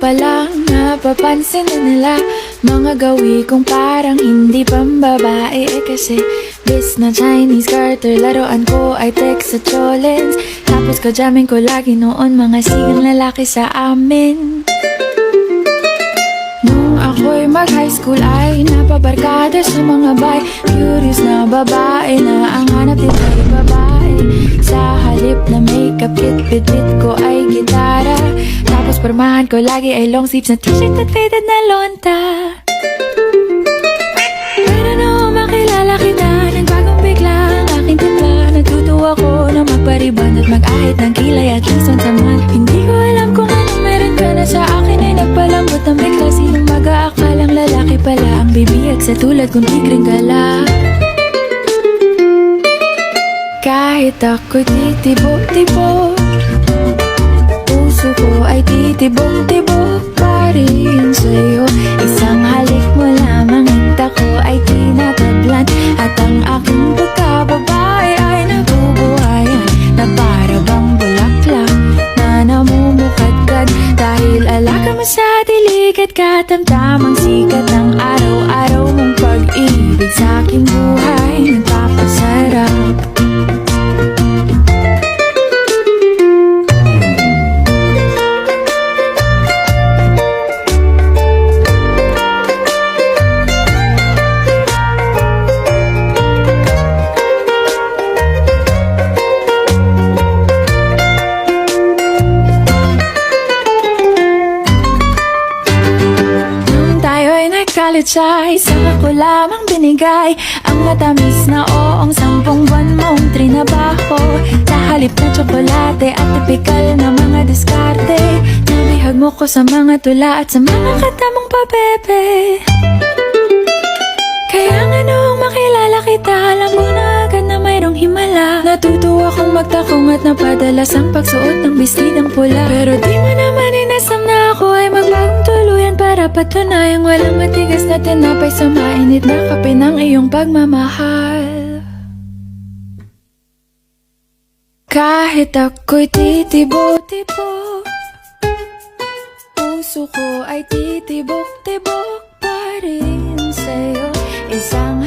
pa lang napapansin na nila mga gawi kong parang hindi pambabae. Kasi bis na Chinese Carter, laruan ko ay text sa cholens. Tapos kajamin ko lagi noon mga sigang lalaki sa amin. Nung ako'y mag-high school ay napabarkada sa mga bay. Curious na babae na ang hanap dito ay babae. Sa halip na makeup kit, bit-bit ko ay gitara. Tapos pormahan ko lagi ay long sleeves na t-shirt at faded na lonta. Pero nung makilala kita, nagbagong bigla ang aking timpla. Natutuwa ko na magpariban at mag-ahit ng kilay at least once a month. Hindi ko alam kung anong meron ka na sa akin ay nagpalambot ng bigla. Sinong mag-aakalang lalaki pala ang bibiyag sa tulad kong tigreng gala. Kahit ako'y titibok-tibok, puso ko ay titibok-tibok pa rin sa'yo. Isang halik mo lamang hinta ko ay tinatablan. At ang aking pagkababae ay nabubuhayan na para bang bulaklak na namumukadkad. Dahil alaka mo sa dilig at katamtamang sikat ng araw-araw mong pag-ibig sa aking buhay nagpapasarap. College ay saka ko lamang binigay ang matamis na oong 10 buwan mong trinabaho. Sa halip na tsokolate at tipikal na mga diskarte, nabihag mo ko sa mga tula at sa mga katamong pabebe. Kaya nga noong makilala kita, alam ko na agad na mayroong himala. Natutuwa kong magtakong at napadalas ang pagsuot ng bestidang pula. Pero di mo naman inasam na ako ay magbagong tuluyan para patunayang walang matigas na tinapay sa mainit na kape ng iyong pagmamahal. Kahit ako'y titibok-tibok, puso ko ay titibok-tibok pa rin sa'yo. Isang